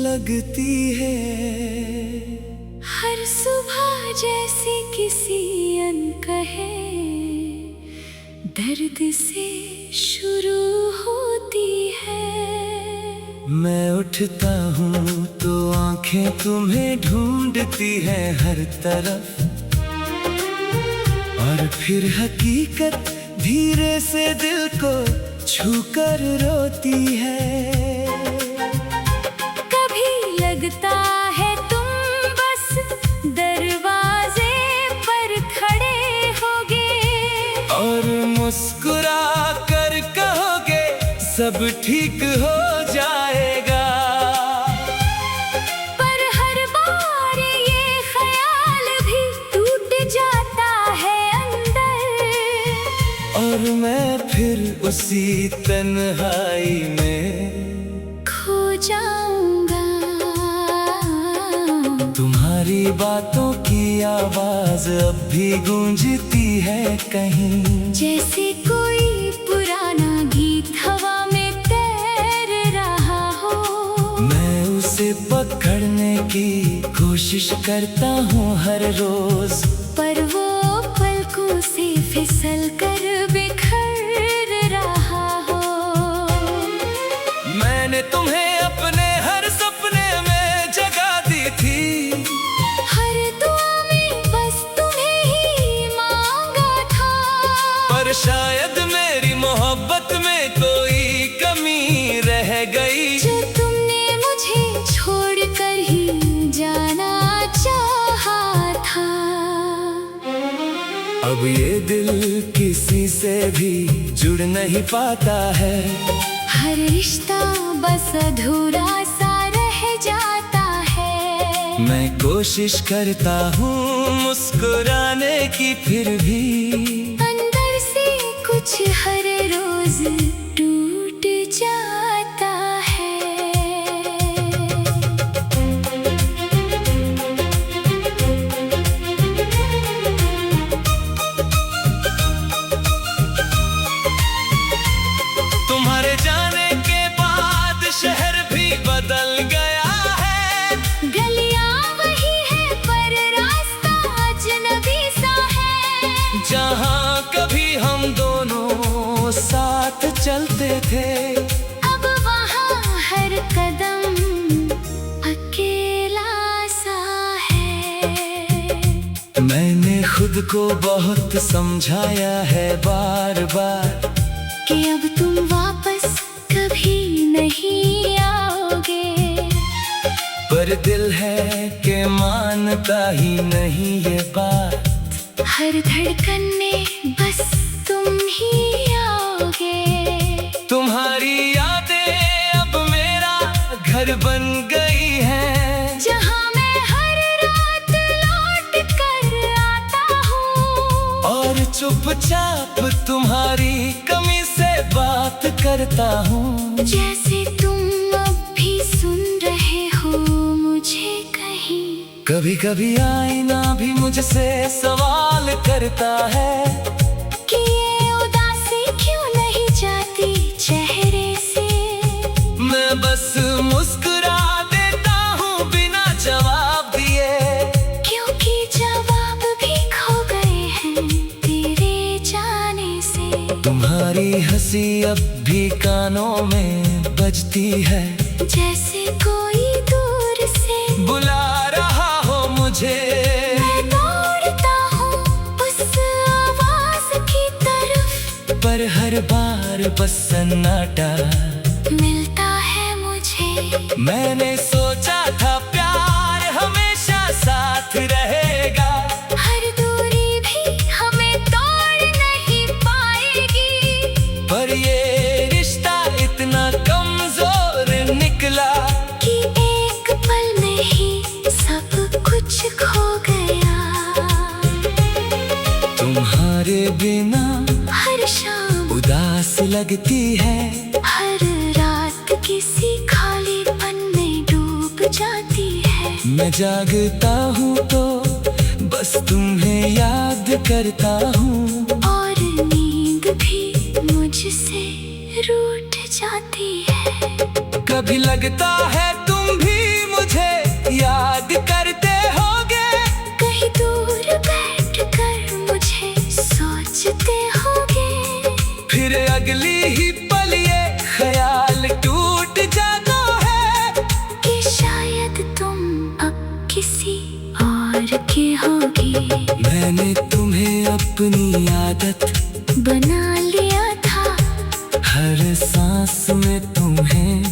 लगती है। हर सुबह जैसे किसी अनकहे दर्द से शुरू होती है। मैं उठता हूँ तो आंखें तुम्हें ढूंढती है हर तरफ, और फिर हकीकत धीरे से दिल को छूकर रोती है। कभी लगता है तुम बस दरवाजे पर खड़े होगे, और मुस्कुरा कर कहोगे सब ठीक हो जाएगा। पर हर बार ये ख्याल भी टूट जाता है अंदर, और मैं फिर उसी तन्हाई में खो जाऊंगा। तुम्हारी बातों की आवाज अब भी गूंजती है कहीं, जैसे कोई पुराना गीत हवा में तैर रहा हो। मैं उसे पकड़ने की कोशिश करता हूँ हर रोज, पर वो पलकों से फिसल कर बिखर रहा हो। मैंने तुम्हें अपने हर सपने में जगा दी थी, हर दुआ में बस तुम्हें ही मांगा था। पर शायद मेरी मोहब्बत में कोई कमी रह गई, जो तुमने मुझे छोड़कर ही जाना चाहा था। अब ये दिल किसी से भी जुड़ नहीं पाता है। हर रिश्ता बस अधूरा सा रह जाता है। मैं कोशिश करता हूँ मुस्कुराने की, फिर भी अंदर से कुछ हर रोज टूट जाता है। तुम्हारे जाने के बाद शहर भी बदल गया है। गलियां वही है पर रास्ता अजनबी सा है। जहाँ कभी हम दोनों साथ चलते थे, अब वहाँ हर कदम अकेला सा है। मैंने खुद को बहुत समझाया है बार बार कि अब तुम वापस कभी नहीं आओगे, पर दिल है कि मानता ही नहीं ये बात। हर धड़कन में बस तुम ही आओगे। तुम्हारी यादें अब मेरा घर बन गई हैं, जहाँ मैं हर रात लौट कर आता हूँ, और चुपचाप तुम्हारी कमी से बात करता हूँ। जैसे तुम अब भी सुन रहे हो मुझे कहीं। कभी कभी आईना भी मुझसे सवाल करता है कि ये उदासी क्यों नहीं जाती चेहरे से। मैं बस मुस्कुरा देता हूँ बिना जवाब दिए, क्योंकि जवाब भी खो गए हैं तेरे जाने से। तुम्हारी हंसी अब भी कानों में बजती है, जैसे कोई दूर से बुला रहा हो मुझे। मैं दौड़ता हूँ उस आवाज की तरफ, पर हर बार बस सन्नाटा मिलता है मुझे। मैंने सोचा था प्यार हमेशा साथ रहेगा, हर दूरी भी हमें तोड़ नहीं पाएगी, पर ये रिश्ता इतना कमजोर निकला कि एक पल में ही सब कुछ खो गया। तुम्हारे बिना हर शाम उदास लगती है, हर रात किसी खालीपन में डूब जाती है। मैं जागता हूँ तो बस तुम्हें याद करता हूँ, और नींद भी मुझसे रूठ जाती है। कभी लगता है तुम भी मैंने तुम्हें अपनी आदत बना लिया था, हर सांस में तुम्हें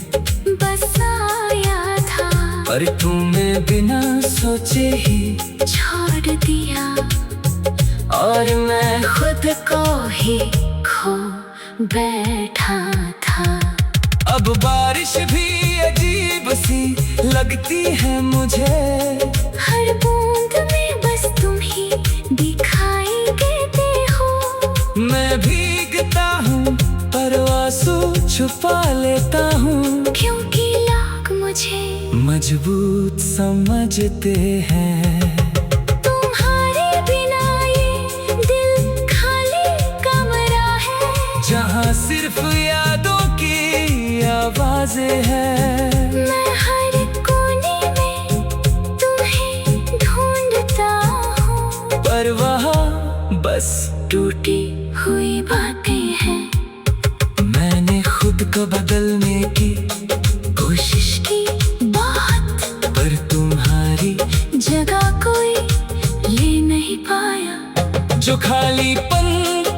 बसाया था, पर तुम्हें बिना सोचे ही छोड़ दिया और मैं खुद को ही खो बैठा था। अब बारिश भी अजीब सी लगती है मुझे, हर बूंद में बस तुम ही दिखाई देते हो। मैं भीगता हूँ पर आंसू छुपा लेता हूँ, क्योंकि लोग मुझे मजबूत समझते हैं। तुम्हारे बिना ये दिल खाली कमरा है, जहाँ सिर्फ यादों की आवाजें हैं। मैं हर कोने में तुम्हें ढूंढता हूँ, पर वहाँ बस टूटी हुई बातें हैं। मैंने खुद को बदलने की कोशिश की बहुत, पर तुम्हारी जगह कोई ले नहीं पाया। जो खालीपन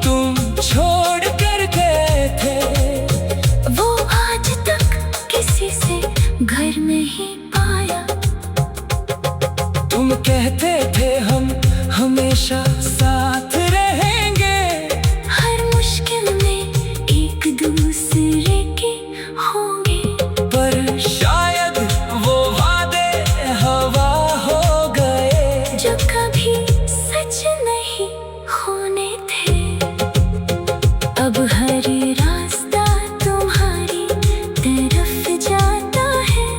तुम छोड़ कर गए थे, वो आज तक किसी से घर नहीं पाया। तुम कहते थे हम हमेशा साथ रहेंगे, हर मुश्किल में एक दूसरे के होंगे, पर शायद वो वादे हवा हो गए, जो कभी सच नहीं होने थे। अब हर रास्ता तुम्हारी तरफ जाता है,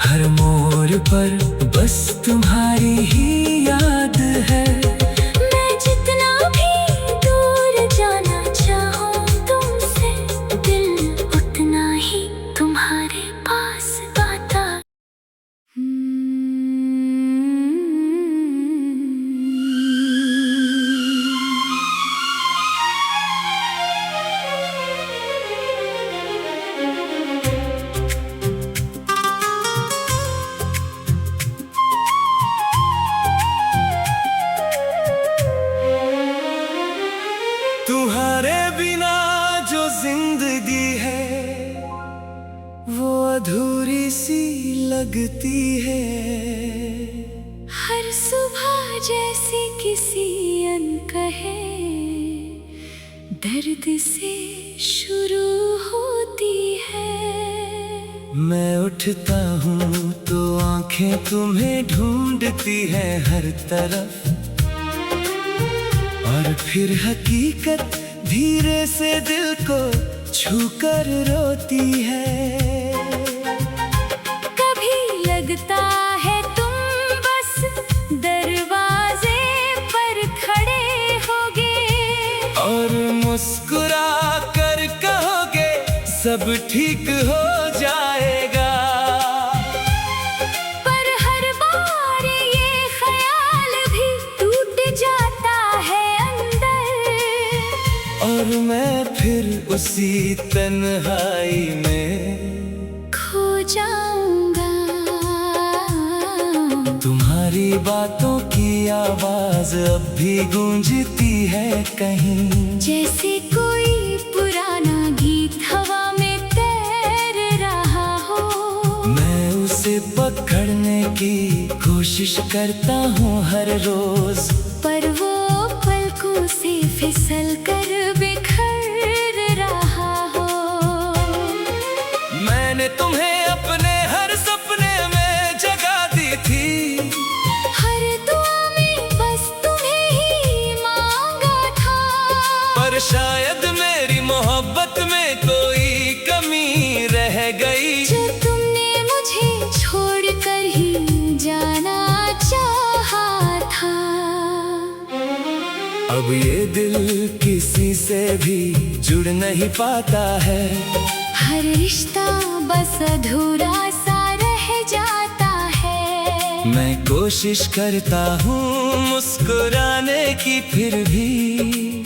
हर मोड़ पर बस तुम्हारी ही याद है। मैं जितना भी दूर जाना चाहूँ तुमसे, दिल उतना ही तुम्हारे पास आता। तुम्हारे बिना जो जिंदगी है वो अधूरी सी लगती है। हर सुबह जैसे किसी अनकहे दर्द से शुरू होती है। मैं उठता हूँ तो आंखें तुम्हें ढूंढती हैं हर तरफ, और फिर हकीकत धीरे से दिल को छूकर रोती है। कभी लगता है तुम बस दरवाजे पर खड़े होगे, और मुस्कुरा कर कहोगे सब ठीक हो जाएगा। पर हर बार ये ख्याल भी टूट जाता है अंदर, और मैं फिर उसी तन्हाई में खो जाऊंगा। तुम्हारी बातों की आवाज अब भी गूंजती है कहीं, जैसे कोई पुराना गीत हवा में तैर रहा हो। मैं उसे पकड़ने की कोशिश करता हूँ हर रोज, पर वो पलकों से फिसल कर बिखर रहा हो। मैंने तुम्हें अपने हर सपने में जगा दी थी, हर दुआ में बस तुम्हें ही मांगा था, पर शायद मेरी मोहब्बत में कोई कमी रह गई, जो तुमने मुझे छोड़कर ही जाना चाहा था। अब ये दिल किसी से भी जुड़ नहीं पाता है, हर रिश्ता बस अधूरा सा रह जाता है। मैं कोशिश करता हूँ मुस्कुराने की, फिर भी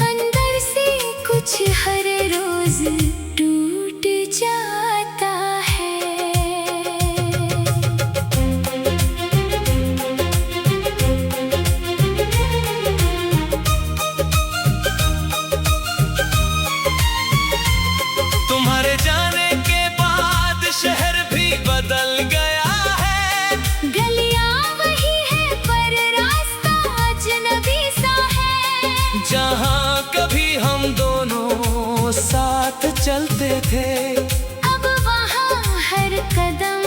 अंदर से कुछ हर रोज टूट जाता है। थे। अब वहाँ हर कदम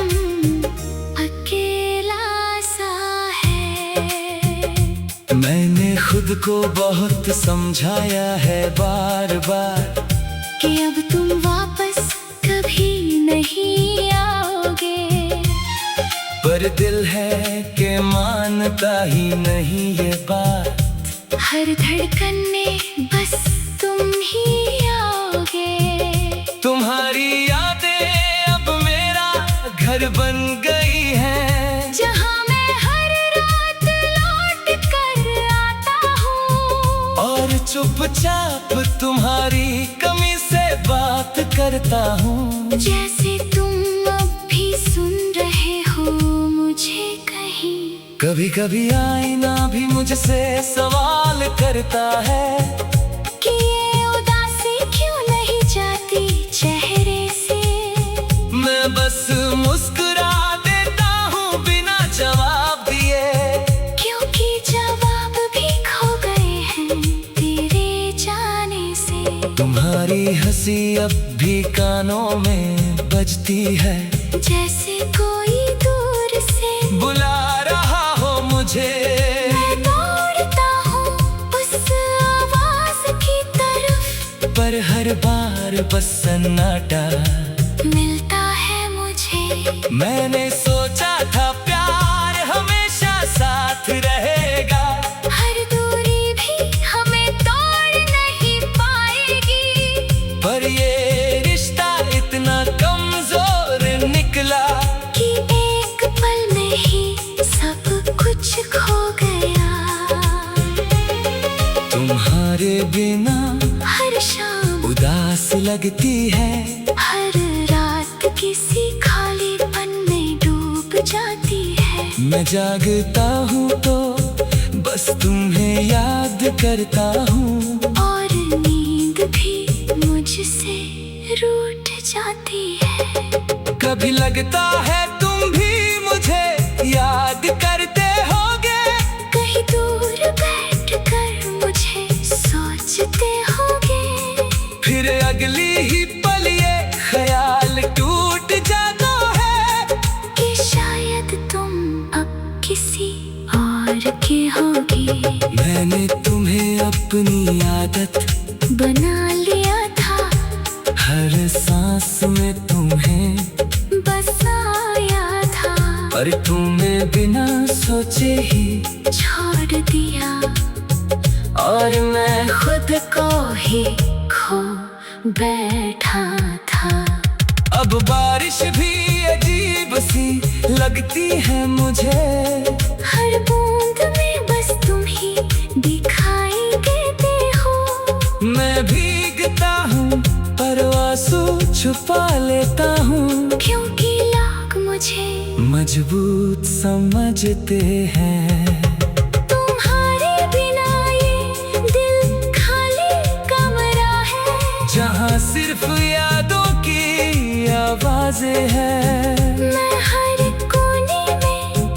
अकेला सा है। मैंने खुद को बहुत समझाया है बार बार कि अब तुम वापस कभी नहीं आओगे, पर दिल है कि मानता ही नहीं ये बात। हर धड़कन में बस तुम ही आओगे। तुम्हारी यादें अब मेरा घर बन गई हैं, जहाँ मैं हर रात लौट कर आता हूँ और चुपचाप तुम्हारी कमी से बात करता हूँ। जैसे तुम अब भी सुन रहे हो मुझे कहीं। कभी कभी आईना भी मुझसे सवाल करता है कि ये उदासी क्यों नहीं जाती चेहरे से। मैं बस मुस्कुरा देता हूँ बिना जवाब दिए, क्योंकि जवाब भी खो गए हैं तेरे जाने से। तुम्हारी हंसी अब भी कानों में बजती है, जैसे कोई दूर से बुला रहा हो मुझे। मैं दौड़ता हूँ उस आवाज की तरफ, पर हर बार बस सन्नाटा मिलता है मुझे। मैंने सोचा था प्यार हमेशा साथ रहेगा, हर दूरी भी हमें तोड़ नहीं पाएगी, पर ये रिश्ता इतना कमजोर निकला कि एक पल में ही सब कुछ खो गया। तुम्हारे बिना हर शाम उदास लगती है, हर रात किसी खालीपन में डूब जाती है। मैं जागता हूँ तो बस तुम्हें याद करता हूँ, और नींद भी मुझसे रूठ जाती है। कभी लगता है तुम भी मुझे याद करते होगे, कहीं दूर बैठकर मुझे सोचते होगे। फिर अगली ही पल ये ख्याल टूट जाता है कि शायद तुम अब किसी और की होगी। मैंने तुम्हें अपनी आदत बना लिया था, हर सांस में तुम्हें बसाया था, पर तुम्हें बिना सोचे ही छोड़ दिया। और मैं खुद को ही खो बैठा था। अब बारिश भी अजीब सी लगती है मुझे, हर बूंद में बस तुम ही दिखाई देते हो। मैं भीगता हूँ पर आंसू छुपा लेता हूँ, क्योंकि लोग मुझे मजबूत समझते हैं। तुम्हारे बिना ये दिल खाली कमरा है, जहाँ सिर्फ यादों की आवाजें हैं। मैं हर कोने में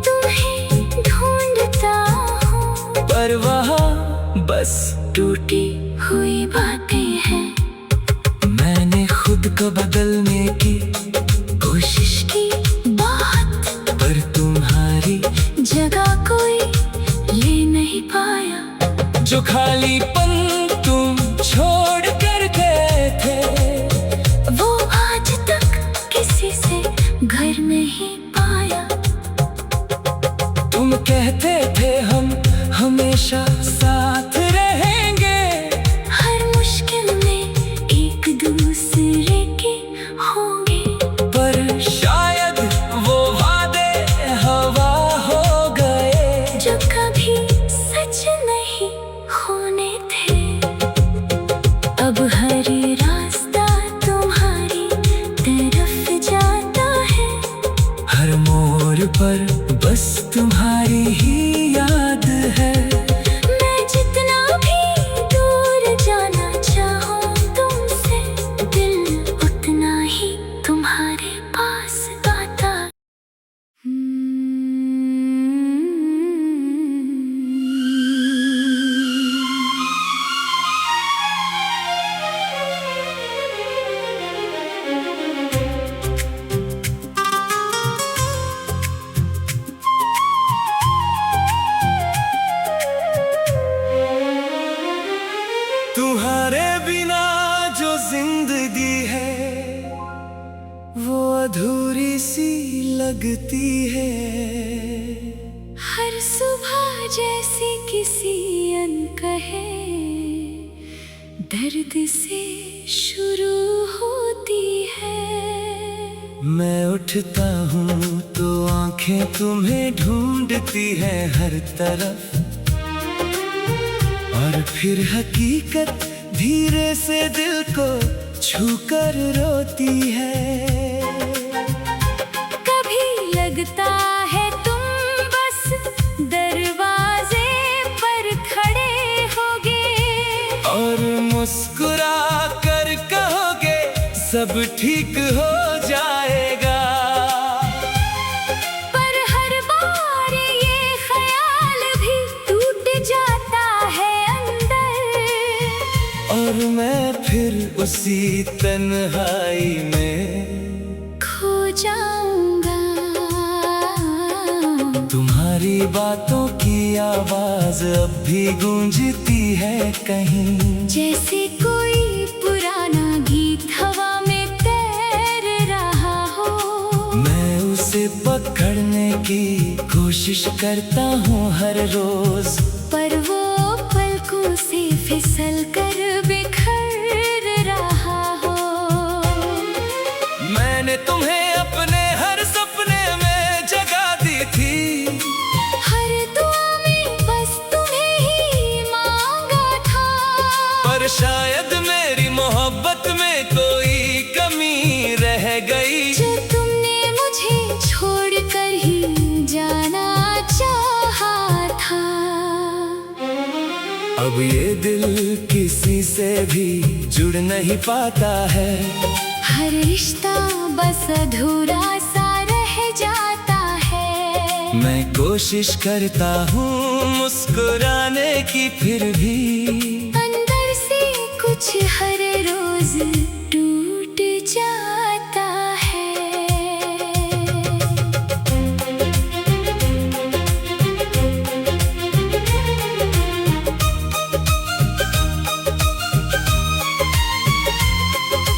तुम्हें ढूंढता हूँ, पर वहाँ बस टूटी हुई बातें हैं। मैंने खुद को बदलने की कोशिश की बहुत, पर तुम्हारी जगह कोई ले नहीं पाया। जो खालीपन तुम छोड़ कर गए थे, वो आज तक किसी से घर नहीं पाया। तुम कहते थे हम हमेशा साथ रहेंगे, हर मुश्किल में एक दूसरे के होंगे। पर शायद वो वादे हवा हो गए, जो कभी सच नहीं होने थे। अब हर रास्ता तुम्हारी तरफ जाता है, हर मोड़ पर बस तुम्हारी ही याद है। मैं जितना भी दूर जाना चाहूँ तुमसे, दिल उतना ही तुम्हारे पास आता। देती है। हर सुबह जैसे किसी अनकहे दर्द से शुरू होती है। मैं उठता हूँ तो आंखें तुम्हें ढूंढती हैं हर तरफ, और फिर हकीकत धीरे से दिल को छूकर रोती है। कभी लगता है तुम बस दरवाजे पर खड़े होगे, और मुस्कुरा कर कहोगे सब ठीक हो जाएगा। पर हर बार ये ख्याल भी टूट जाता है अंदर, और मैं फिर उसी तन्हाई में खो जाऊंगा। तुम्हारी बातों की आवाज अब भी गूंजती है कहीं, जैसे कोई पुराना गीत हवा में तैर रहा हो। मैं उसे पकड़ने की कोशिश करता हूँ हर रोज, पर वो पलकों से फिसल कर बिखर रहा हो। मैंने तुम्हें अपने हर सपने में जगा दी थी, हर दुआ में बस तुम्हें ही मांगा था। पर शायद मेरी मोहब्बत में कोई कमी रह गई, जो तुमने मुझे छोड़कर ही जाना चाहा था। अब ये दिल किसी से भी जुड़ नहीं पाता है। हर रिश्ता बस अधूरा सा रह जाता है। मैं कोशिश करता हूँ मुस्कुराने की, फिर भी अंदर से कुछ हर रोज टूट जाता है।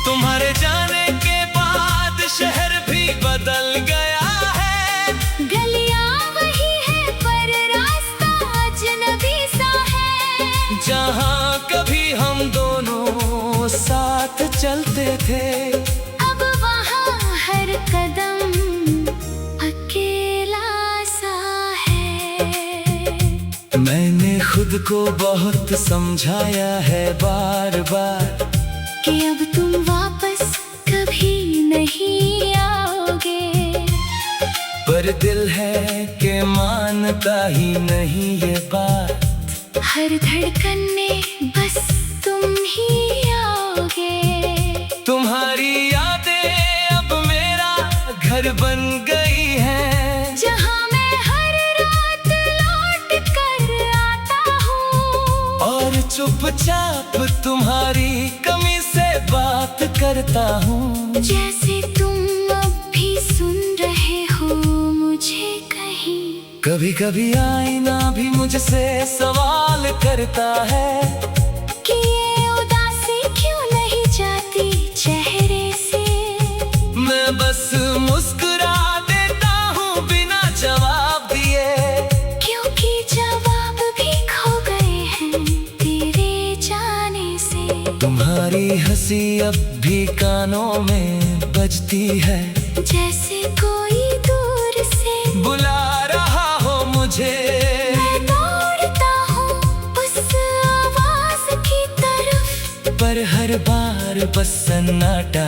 तुम्हारे जाने के बाद शहर भी बदल गया है। गलियां वही है पर रास्ता अजनबी सा है। जहाँ कभी हम दोनों साथ चलते थे, अब वहाँ हर कदम अकेला सा है। मैंने खुद को बहुत समझाया है बार बार कि अब तुम वापस कभी नहीं आओगे, पर दिल है कि मानता ही नहीं ये बात। हर धड़कन में बस तुम ही आओगे। तुम्हारी यादें अब मेरा घर बन गई हैं, जहाँ मैं हर रात लौट कर आता हूँ, और चुपचाप तुम्हारी कमी से बात करता हूँ। जैसे तुम अब भी सुन रहे हो मुझे कहीं। कभी कभी आईना भी मुझसे सवाल करता है कि ये उदासी क्यों नहीं जाती चेहरे से। मैं बस मुस्कुरा देता हूँ बिना जवाब दिए, क्योंकि जवाब भी खो गए हैं तेरे जाने से। तुम्हारी हंसी अब भी कानों में बजती है, जैसे कोई दूर से बुला रहा हो मुझे। मैं दौड़ता हूँ उस आवाज की तरफ, पर हर बार बस सन्नाटा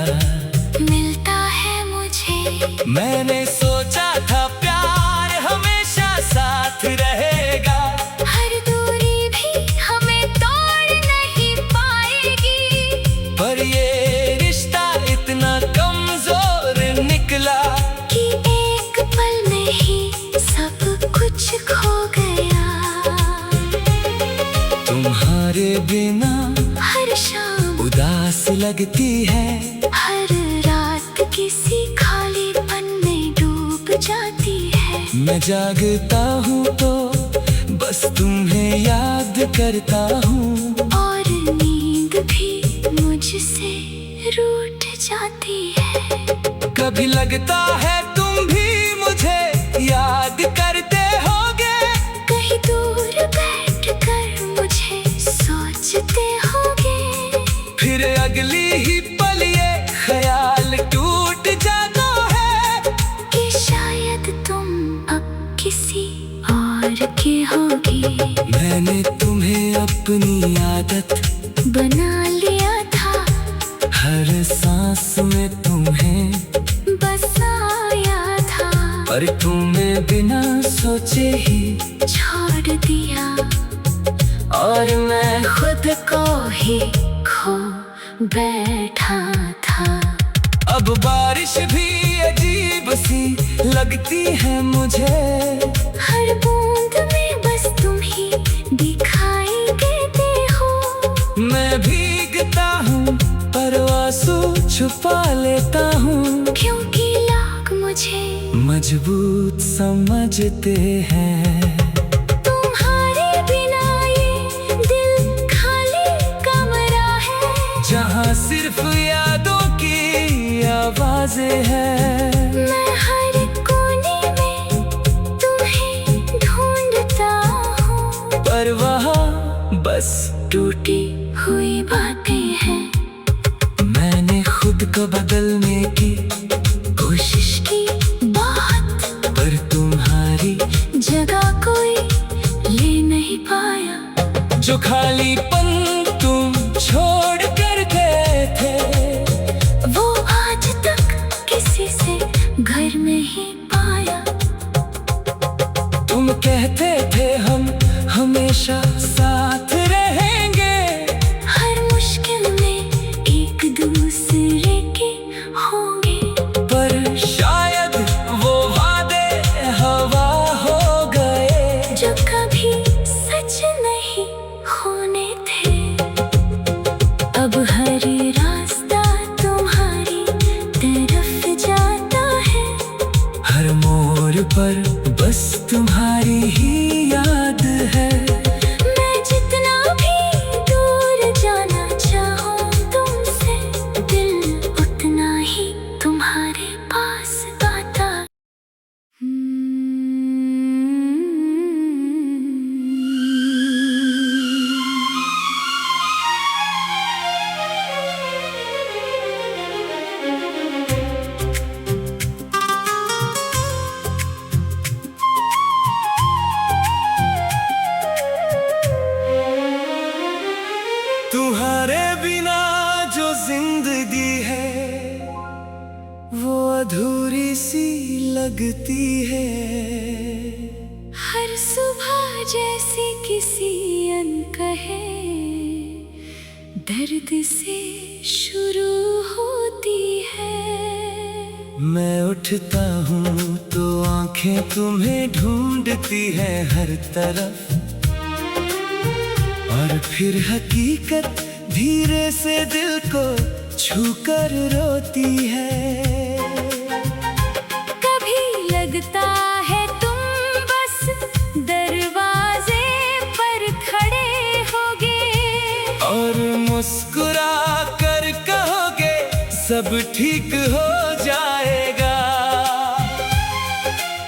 मिलता है मुझे। मैंने सोचा था प्यार हमेशा साथ रहेगा, हर दूरी भी हमें तोड़ नहीं पाएगी, पर ये रिश्ता इतना कमजोर निकला कि एक पल में ही सब कुछ खो गया। तुम्हारे बिना हर शाम उदास लगती है, हर रात किसी खालीपन में डूब जाती है। मैं जागता हूँ तो बस तुम्हें याद करता हूँ, और नींद भी मुझसे रूठ जाती है। कभी लगता है तुम भी मुझे किसी और की होगी। मैंने तुम्हें अपनी आदत बना लिया था, हर सांस में तुम्हें बसाया था, पर तुम्हें बिना सोचे ही छोड़ दिया और मैं खुद को ही खो बैठा था। अब बारिश भी अजीब सी लगती है मुझे, हर बूंद में बस तुम ही दिखाई देते हो। मैं भीगता हूँ पर आंसू छुपा लेता हूँ, क्योंकि लोग मुझे मजबूत समझते हैं। तुम्हारे बिना ये दिल खाली कमरा है, जहाँ सिर्फ यादों की आवाजें हैं। मैं हर कोने में तुम्हें ढूंढता हूँ, पर वहाँ बस टूटी हुई बातें हैं। मैंने खुद को बदलने की कोशिश की बहुत, पर तुम्हारी जगह कोई ले नहीं पाया। जो खालीपन तुम छोड़ कर गए थे, वो आज तक किसी से घर नहीं पाया। तुम कहते थे हम हमेशा साथ रहेंगे, हर मुश्किल में एक दूसरे के होंगे, पर शायद वो वादे हवा हो गए, जो कभी सच नहीं होने थे। अब हर रास्ता तुम्हारी तरफ जाता है, हर मोड़ पर बस तुम्हारी ही याद है। मैं जितना भी दूर जाना चाहूं तुमसे, दिल उतना ही तुम्हारे पास आता। तुम्हारे बिना जो जिंदगी है वो अधूरी सी लगती है। हर सुबह जैसे किसी अनकहे दर्द से शुरू होती है। मैं उठता हूँ तो आंखें तुम्हें ढूंढती हैं हर तरफ, और फिर हकीकत धीरे से दिल को छूकर रोती है। कभी लगता है तुम बस दरवाजे पर खड़े होगे, और मुस्कुरा कर कहोगे सब ठीक हो जाएगा।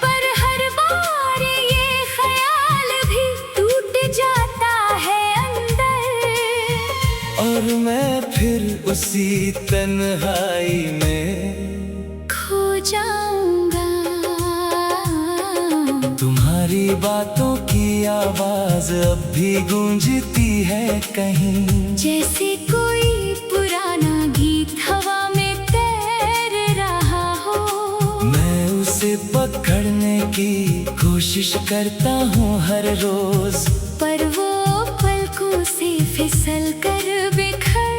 पर हर बार ये ख्याल भी टूट जाता है अंदर, और मैं फिर उसी तन्हाई में खो जाऊंगा। तुम्हारी बातों की आवाज अब भी गूंजती है कहीं, जैसे कोई पुराना गीत हवा में तैर रहा हो। मैं उसे पकड़ने की कोशिश करता हूँ हर रोज, पर वो पलकों से फिसल कर बिखर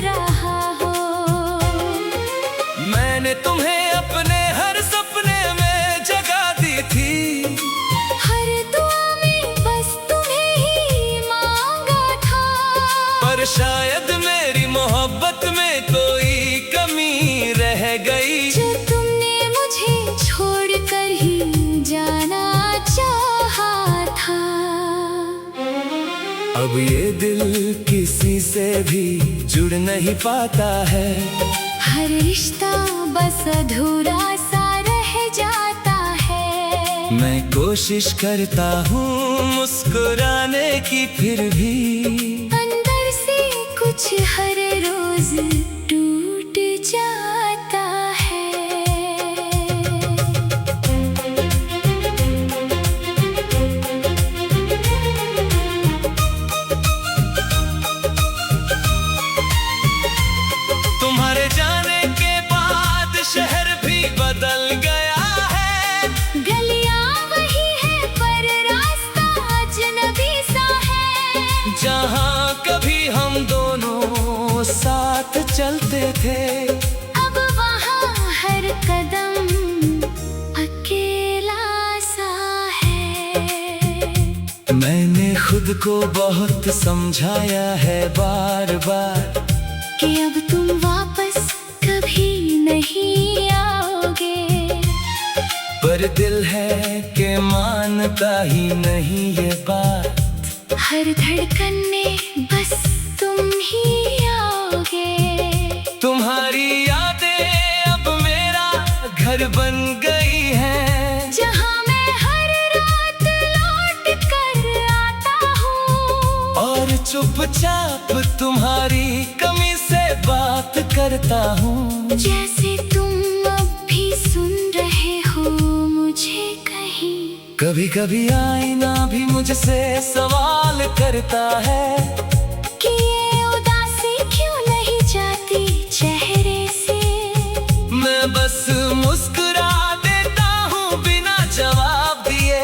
रहा हो। मैंने तुम्हें अपने हर सपने में जगा दी थी, हर दुआ में बस तुम्हें ही मांगा था, पर शायद मेरी मोहब्बत में कोई कमी रह गई, जो तुमने मुझे छोड़कर ही जाना चाहा था। अब ये दिल किसी से भी जुड़ नहीं पाता है, हर रिश्ता बस अधूरा सा रह जाता है। मैं कोशिश करता हूँ मुस्कुराने की, फिर भी अंदर से कुछ हर रोज टूट जाता है। खुद को बहुत समझाया है बार बार कि अब तुम वापस कभी नहीं आओगे, पर दिल है कि मानता ही नहीं ये बात। हर धड़कन में बस तुम ही आओगे। तुम्हारी यादें अब मेरा घर बन गई हैं, जहाँ मैं हर रात लौट कर आता हूँ, और चुपचाप तुम्हारी कमी से बात करता हूँ। जैसे तुम अब भी सुन रहे हो मुझे कहीं। कभी कभी आईना भी मुझसे सवाल करता है कि ये उदासी क्यों नहीं जाती चेहरे से। मैं बस मुस्कुरा देता हूँ बिना जवाब दिए,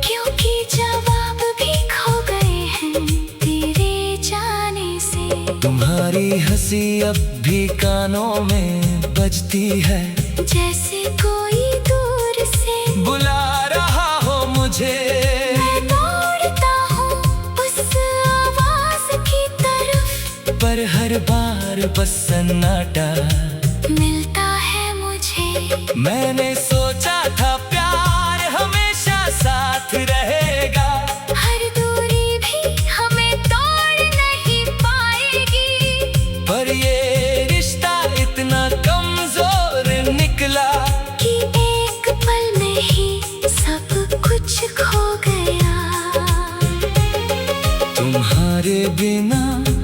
क्योंकि जवाब भी खो गए हैं तेरे जाने से। तुम्हारी हंसी अब भी कानों में बजती है, जैसे कोई दूर से बुला रहा हो मुझे। मैं दौड़ता हूँ उस आवाज की तरफ, पर हर बार बस सन्नाटा मिलता है मुझे। मैंने सोचा था प्यार हमेशा साथ रहेगा, हर दूरी भी हमें तोड़ नहीं पाएगी, पर ये रिश्ता इतना कमजोर निकला कि एक पल में ही सब कुछ खो गया। तुम्हारे बिना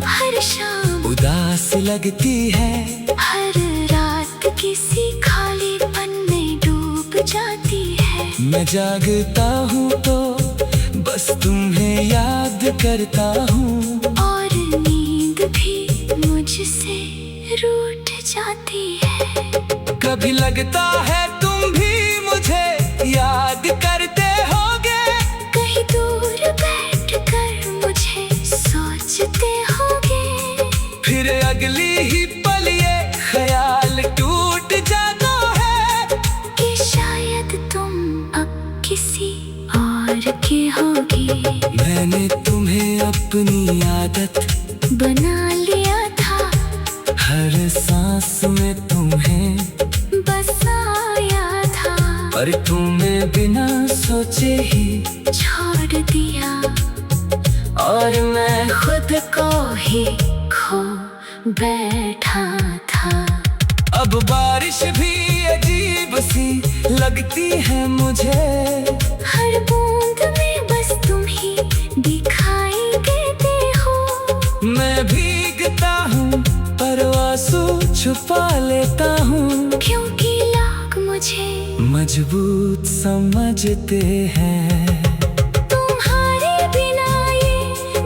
हर शाम उदास लगती है, हर रात किसी खालीपन में डूब जाती है। मैं जागता हूँ तो बस तुम्हें याद करता हूँ, और नींद भी मुझसे रूठ जाती है। कभी लगता है तुम भी मुझे याद करते होगे, कहीं दूर बैठकर मुझे सोचते होगे, फिर अगली ही पल ये ख्याल टूट जाता है कि शायद तुम अब किसी और के होगी। मैंने तुम्हें अपनी आदत बना लिया था, हर सांस में तुम्हें बसाया था, पर तुम्हें बिना सोचे ही छोड़ दिया, और मैं खुद को ही खो बैठा था। अब बारिश भी अजीब सी लगती है मुझे, हर बूंद में बस तुम ही दिखाई देते हो। मैं भीगता हूँ पर आंसू छुपा लेता हूँ, क्योंकि लोग मुझे मजबूत समझते हैं। तुम्हारे बिना ये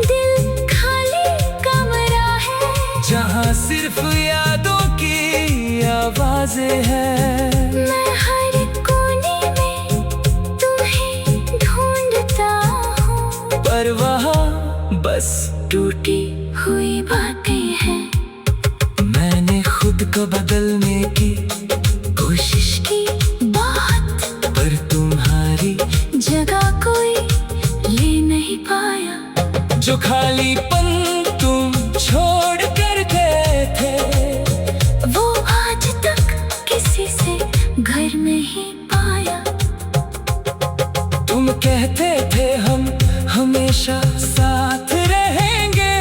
दिल खाली कमरा है, जहाँ सिर्फ यादों की आवाजें हैं। मैं हर कोने में तुम्हें ढूंढता हूँ, पर वहाँ बस टूटी हुई बातें हैं। मैंने खुद को बदलने की कोशिश की बहुत, पर तुम्हारी जगह कोई ले नहीं पाया। जो खालीपन तुम छोड़ कर गए थे, वो आज तक किसी से घर नहीं पाया। तुम कहते थे हम हमेशा साथ रहेंगे,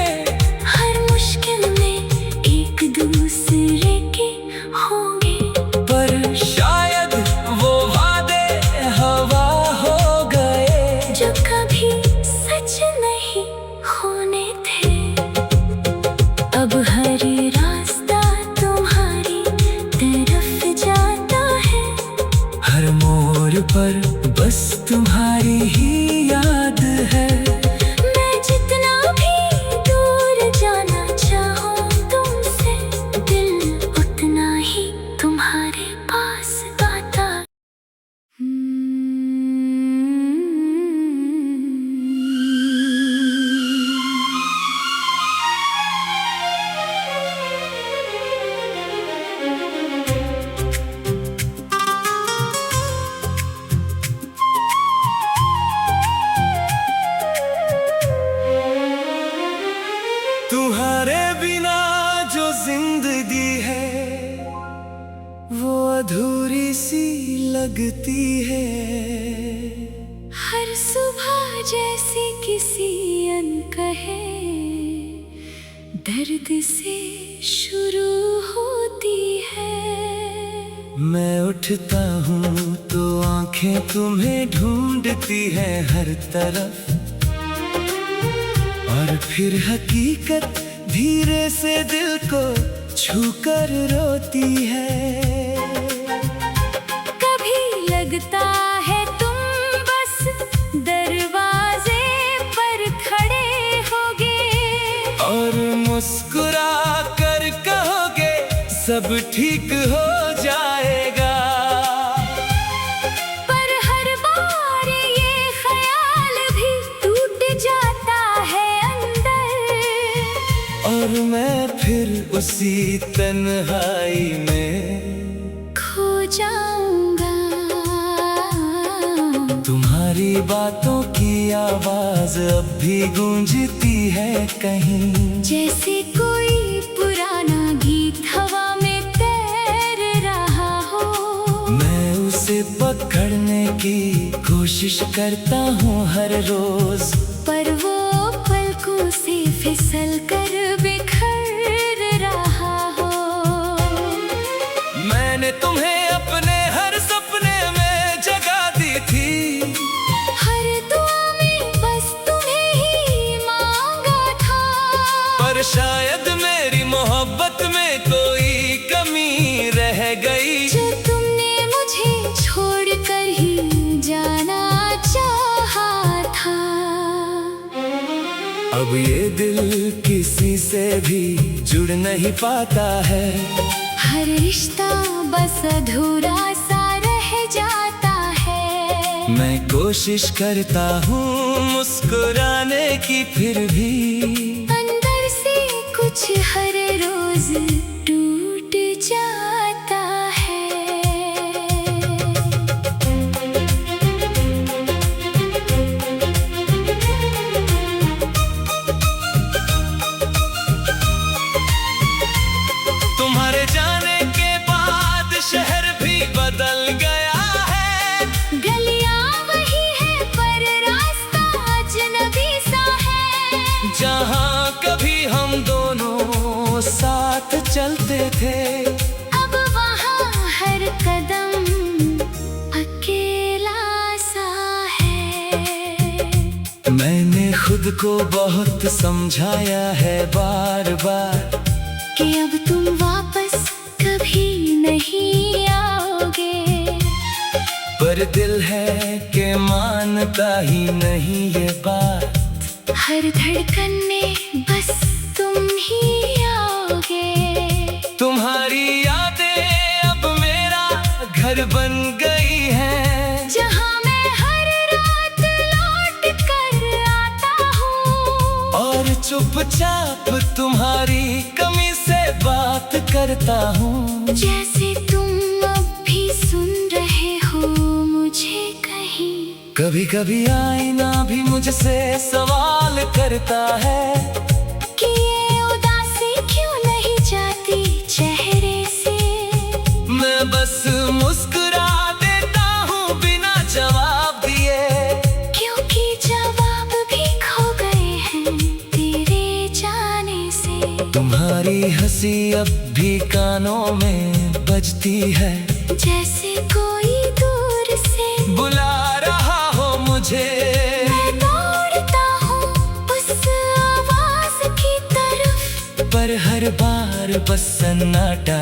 हर मुश्किल में एक दूसरे के होंगे, पर शायद वो वादे हवा हो गए, जो कभी सच नहीं होने थे। अब हर रास्ता तुम्हारी तरफ जाता है, हर मोड़ पर बस तुम्हारी ही याद है। मैं जितना भी दूर जाना चाहूँ तुमसे, दिल उतना ही तुम्हारे पास आता। जैसे किसी अनकहे दर्द से शुरू होती है। मैं उठता हूँ तो आंखें तुम्हें ढूंढती है हर तरफ, और फिर हकीकत धीरे से दिल को छूकर रोती है। कभी लगता है तुम बस दरवाजे पर खड़े होगे, और मुस्कुरा कर कहोगे सब ठीक हो जाएगा। पर हर बार ये ख्याल भी टूट जाता है अंदर, और मैं फिर उसी तन्हाई में खो जाऊंगा। तुम्हारी बातों की आवाज अब भी गूंजती है कहीं, जैसे कोई पुराना गीत हवा में तैर रहा हो। मैं उसे पकड़ने की कोशिश करता हूँ हर रोज, पर वो पलकों से फिसल कर बिखर रहा हो। मैंने तुम्हें अपने हर सपने में जगा दी थी, हर दुआ में बस तुम्हें ही मांगा था। पर शायद मेरी मोहब्बत में कोई कमी रह गई, जो तुमने मुझे छोड़कर ही जाना चाहा था। अब ये दिल किसी से भी जुड़ नहीं पाता है, हर रिश्ता बस अधूरा सा रह जाता है। मैं कोशिश करता हूँ मुस्कुराने की, फिर भी अंदर से कुछ हर रोज टूट जाता है। तुम्हारे जाने के बाद शहर भी बदल गया है, गलियां वही है पर रास्ता अजनबी सा है। जहाँ कभी हम दोनों साथ चलते थे, अब वहाँ हर कदम अकेला सा है। मैंने खुद को बहुत समझाया है बार बार कि अब तुम वापस कभी नहीं आओगे, पर दिल है कि मानता ही नहीं ये बात। हर धड़कन में बस तुम ही आओगे। तुम्हारी यादें अब मेरा घर बन गई हैं, जहाँ मैं हर रात लौट कर आता हूँ, और चुपचाप तुम्हारी कमी से बात करता हूँ। जैसे तुम अब भी सुन रहे हो मुझे कहीं। कभी कभी आईना भी मुझसे सवाल करता है कि ये उदासी क्यों नहीं जाती चेहरे से। मैं बस मुस्कुरा देता हूँ बिना जवाब दिए, क्योंकि जवाब भी खो गए हैं तेरे जाने से। तुम्हारी हंसी अब भी कानों में बजती है, जैसे कोई दूर से बुला रहा हो मुझे। मैं दौड़ता हूँ उस आवाज की तरफ, पर हर बार बस सन्नाटा